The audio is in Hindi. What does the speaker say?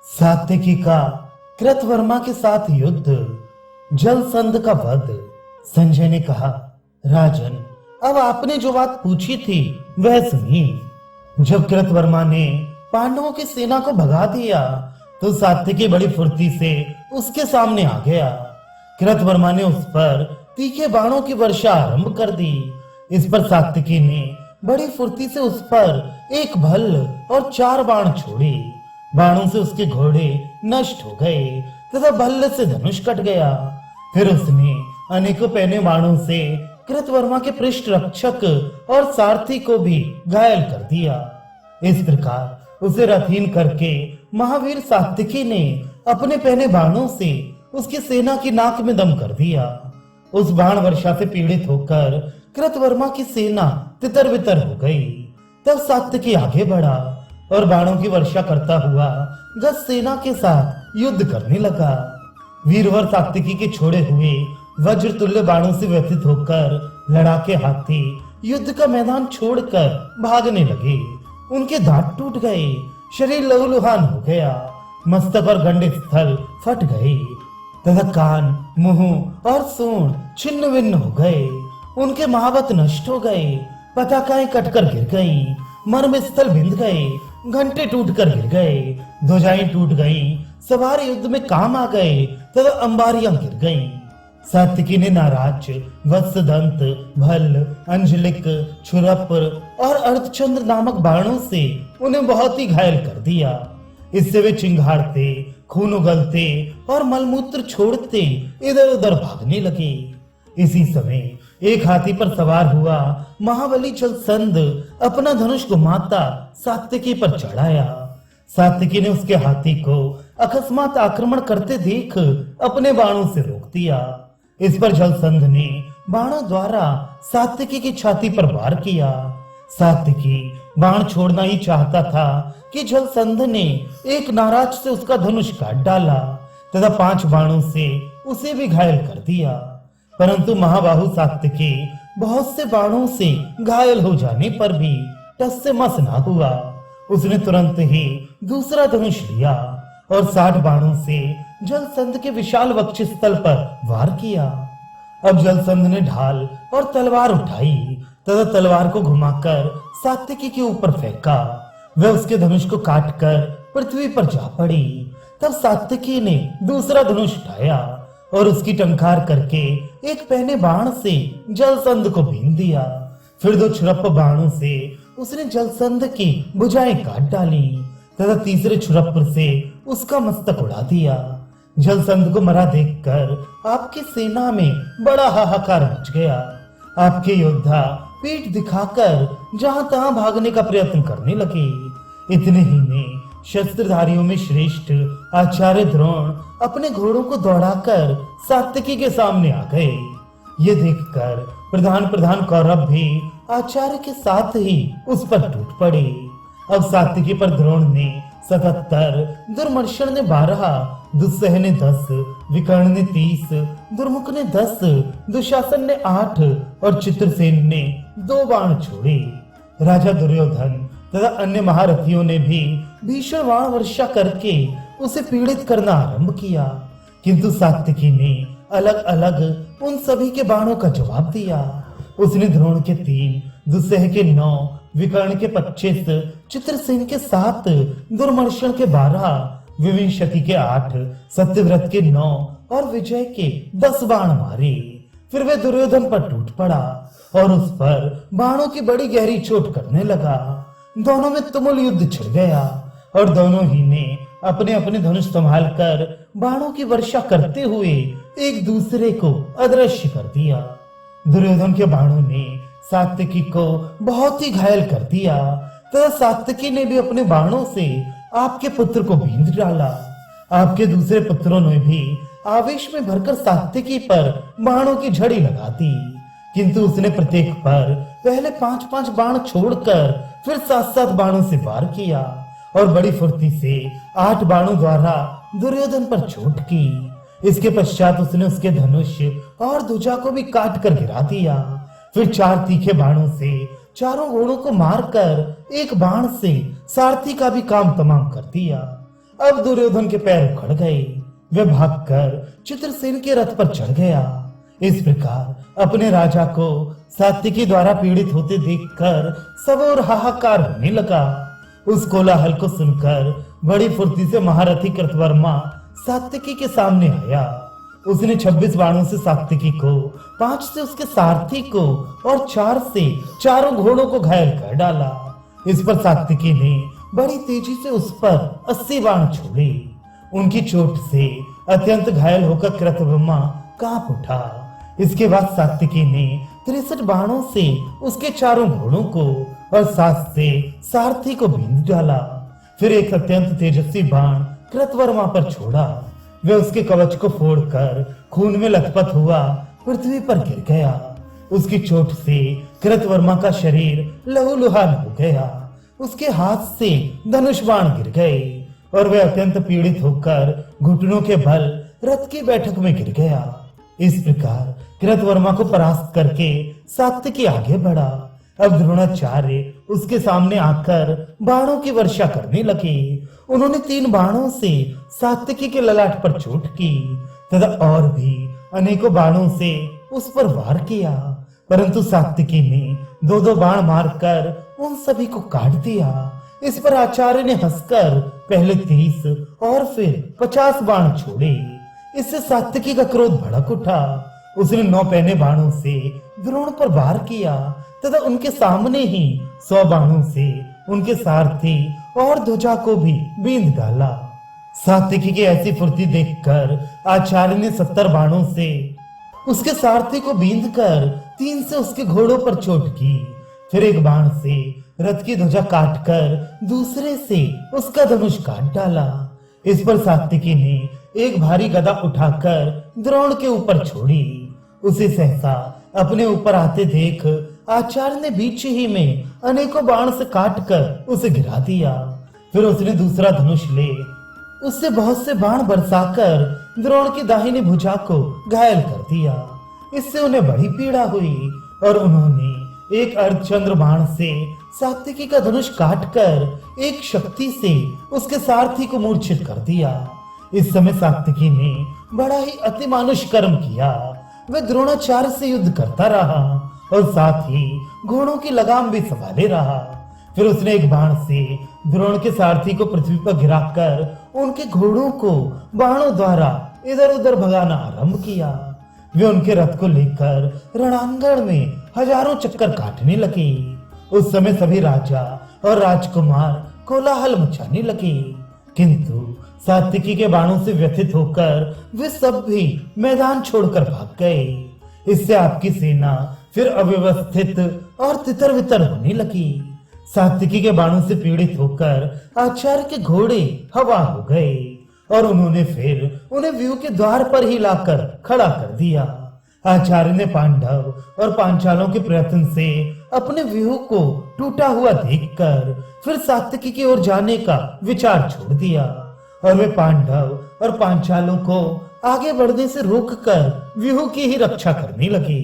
सात्विकी का कृतवर्मा के साथ युद्ध, जलसंध का वध। संजय ने कहा, राजन, अब आपने जो बात पूछी थी वह सुनिए। जब कृतवर्मा ने पांडवों की सेना को भगा दिया तो सात्विकी बड़ी फुर्ती से उसके सामने आ गया। कृतवर्मा ने उस पर तीखे बाणों की वर्षा आरंभ कर दी। इस पर सात्विकी ने बड़ी फुर्ती से उस पर एक भल्ल और 4 बाण छोड़े। बाणों से उसके घोड़े नष्ट हो गए तथा भल्ल से धनुष कट गया। फिर उसने अनेकों पैने बाणों से कृतवर्मा के पृष्ठ रक्षक और सारथी को भी घायल कर दिया। इस प्रकार उसे रथहीन करके महावीर सात्विकी ने अपने पहने बाणों से उसकी सेना की नाक में दम कर दिया। उस बाण वर्षा से पीड़ित होकर कृतवर्मा की सेना तितर बितर हो गई। तब सात्विकी आगे बढ़ा और बाणों की वर्षा करता हुआ गज सेना के साथ युद्ध करने लगा। वीरवर सात्विकी के छोड़े हुए वज्र तुल्य बाणों से व्यथित होकर लड़ाके हाथी युद्ध का मैदान छोड़कर भागने लगे। उनके दांत टूट गए, शरीर लहूलुहान हो गया, मस्तक और गंडे स्थल फट गए तथा कान, मुंह और सूंड छिन्न भिन्न हो गए। उनके महावत नष्ट हो गए, पताकाएं कटकर गिर गईं, मर्म स्थल बिंद गए, घंटे टूटकर गिर गए, ध्वजाएं टूट गईं, सवार युद्ध में काम आ गए तथा अंबारियां गिर गईं। सात्विकी ने नाराज, वत्सदंत, भल्ल, अंजलिक, छुरप्र और अर्धचंद्र नामक बाणों से उन्हें बहुत ही घायल कर दिया। इससे वे चिंगारते, खून उगलते और मलमूत्र छोड़ते इधर उधर भागने लगे। इसी समय एक हाथी पर सवार हुआ महाबली जलसंध अपना धनुष घुमाता सात्विकी पर चढ़ाया। सात्विकी ने उसके हाथी को अकस्मात आक्रमण करते देख अपने बाणों से रोक दिया। इस पर जलसंध ने बाणों द्वारा सात्विकी की छाती पर वार किया। सात्विकी बाण छोड़ना ही चाहता था कि जलसंध ने एक नाराज से उसका धनुष काट डाला तथा 5 बाणों से उसे भी घायल कर दिया। परंतु महाबाहु सात्विकी बहुत से बाणों से घायल हो जाने पर भी टस से मस ना हुआ। उसने तुरंत ही दूसरा धनुष लिया और 60 बाणों से जलसंध के विशाल वक्षस्थल पर वार किया। अब जलसंध ने ढाल और तलवार उठाई तथा तलवार को घुमाकर सात्विकी के ऊपर फेंका। वह उसके धनुष को काटकर पृथ्वी पर जा पड़ी। तब सात्विकी ने दूसरा धनुष उठाया और उसकी टंकार करके एक पहने बाण से जलसंध को बीन दिया। फिर 2 छुरप्प बाणों से उसने जलसंध की भुजाएं काट डाली तथा तीसरे छुरप्प से उसका मस्तक उड़ा दिया। जलसंध को मरा देखकर आपकी सेना में बड़ा हाहाकार मच गया। आपके योद्धा पीठ दिखाकर जहां तहां भागने का प्रयत्न करने लगे। इतने ही में शस्त्रधारियों में श्रेष्ठ आचार्य द्रोण अपने घोड़ों को दौड़ाकर सात्विकी के सामने आ गए। ये देखकर प्रधान कौरव भी आचार्य के साथ ही उस पर टूट पड़े। अब सात्विकी पर द्रोण ने 77, दुर्मर्शन ने 12, दुस्सह ने 10, विकर्ण ने 30, दुर्मुख ने 10, दुशासन ने 8 और चित्रसेन ने 2 बाण छोड़े। राजा दुर्योधन तथा अन्य महारथियों ने भी भीषण बाण वर्षा करके उसे पीड़ित करना आरंभ किया, किंतु सात्विकी ने अलग अलग उन सभी के बाणों का जवाब दिया। उसने द्रोण के 3, दुस्सह के 9, विकर्ण के 25, चित्रसेन के 7, दुर्मर्शन के 12, विविंशति के 8, सत्यव्रत के 9 और विजय के 10 बाण मारे। फिर वे दुर्योधन पर टूट पड़ा और उस पर बाणों की बड़ी गहरी चोट करने लगा। दोनों में तुमुल युद्ध छिड़ गया और दोनों ही ने अपने अपने धनुष संभालकर बाणों की वर्षा करते हुए एक दूसरे को अदृश्य कर दिया। दुर्योधन के बाणों ने सात्विकी को बहुत ही घायल कर दिया तथा सात्विकी ने भी अपने बाणों से आपके पुत्र को बींध डाला। आपके दूसरे पुत्रों ने भी आवेश में भरकर सात्विकी पर बाणों की झड़ी लगा दी, किंतु उसने प्रत्येक पर पहले 5-5 बाण छोड़कर फिर 7-7 बाणों से वार किया और बड़ी फुर्ती से 8 बाणों द्वारा दुर्योधन पर चोट की। इसके पश्चात उसने उसके धनुष और ध्वजा को भी काट कर गिरा दिया। फिर 4 तीखे बाणों से चारों घोड़ों को मारकर एक बाण से सारथी का भी काम तमाम कर दिया। अब दुर्योधन के पैर उखड़ गए। वह भागकर चित्रसेन के रथ पर चढ़ गया। इस प्रकार अपने राजा को सात्विकी द्वारा पीड़ित होते देखकर सब और हाहाकार होने लगा। उस कोलाहल को सुनकर बड़ी फुर्ती से महारथी कृतवर्मा सात्विकी के सामने आया। उसने 26 बाणों से सात्विकी को, 5 से उसके सारथी को और 4 से चारों घोड़ों को घायल कर डाला। इस पर सात्विकी ने बड़ी तेजी से उस पर 80 बाण छोड़े। उनकी चोट से अत्यंत घायल होकर कृतवर्मा कांप उठा। इसके बाद सात्विकी ने 63 बाणों से उसके चारों घोड़ों को और 7 से सारथी को बींध डाला। फिर एक अत्यंत तेजस्वी बाण कृतवर्मा पर छोड़ा। वह उसके कवच को फोड़कर खून में लथपथ हुआ पृथ्वी पर गिर गया। उसकी चोट से कृतवर्मा का शरीर लहूलुहान हो गया। उसके हाथ से धनुष बाण गिर गए और वह अत्यंत पीड़ित होकर घुटनों के बल रथ की बैठक में गिर गया। इस प्रकार कृतवर्मा को परास्त करके सात्विकी आगे बढ़ा। अब द्रोणाचार्य उसके सामने आकर बाणों की वर्षा करने लगे। उन्होंने 3 बाणों से सात्विकी के ललाट पर चोट की तथा और भी अनेकों बाणों से उस पर वार किया, परंतु सात्विकी ने 2-2 बाण मारकर उन सभी को काट दिया। इस पर आचार्य ने हंसकर पहले 30 और फिर 50 बाण छोड़े। इससे सात्विकी का क्रोध भड़क उठा। उसने 9 पहने बाणों से द्रोण पर वार किया तथा उनके सामने ही 100 बाणों से उनके सारथी और ध्वजा को भी बींध डाला। सात्विकी की ऐसी फुर्ती देखकर आचार्य ने 70 बाणों से उसके सारथी को बींध कर 3 से उसके घोड़ों पर चोट की। फिर एक बाण से रथ की ध्वजा काटकर दूसरे से उसका धनुष काट डाला। इस पर सात्विकी ने एक भारी गदा उठाकर द्रोण के ऊपर छोड़ी। उसे सहसा अपने ऊपर आते देख आचार्य ने बीच ही में अनेकों बाण से काटकर उसे गिरा दिया। फिर उसने दूसरा धनुष ले उससे बहुत से बाण बरसाकर द्रोण की दाहिनी भुजा को घायल कर दिया। इससे उन्हें बड़ी पीड़ा हुई और उन्होंने एक अर्धचंद्र बाण से सात्विकी का धनुष काटकर एक शक्ति से उसके सारथी को मूर्छित कर दिया। इस समय सात्विकी ने बड़ा ही अतिमानुष कर्म किया। वह द्रोणाचार्य से युद्ध करता रहा और साथ ही घोड़ों की लगाम भी संभाले रहा। फिर उसने एक बाण से द्रोण के सारथी को पृथ्वी पर गिराकर उनके घोड़ों को बाणों द्वारा इधर उधर भगाना आरंभ किया। वे उनके रथ को लेकर रणांगण में हजारों चक्कर काटने लगे। उस समय सभी राजा और राजकुमार कोलाहल मचाने लगे, किंतु सात्विकी के बाणों से व्यथित होकर वे सब भी मैदान छोड़कर भाग गए। इससे आपकी सेना फिर अव्यवस्थित और तितर बितर होने लगी। सात्विकी के बाणों से पीड़ित होकर आचार्य के घोड़े हवा हो गए और उन्होंने फिर उन्हें व्यू के द्वार पर ही लाकर खड़ा कर दिया। आचार्य ने पांडव और पांचालों के प्रयत्न से अपने व्यूह को टूटा हुआ देखकर फिर सात्विकी की ओर जाने का विचार छोड़ दिया और वे पांडव और पांचालों को आगे बढ़ने से रोककर व्यूह की ही रक्षा करने लगे।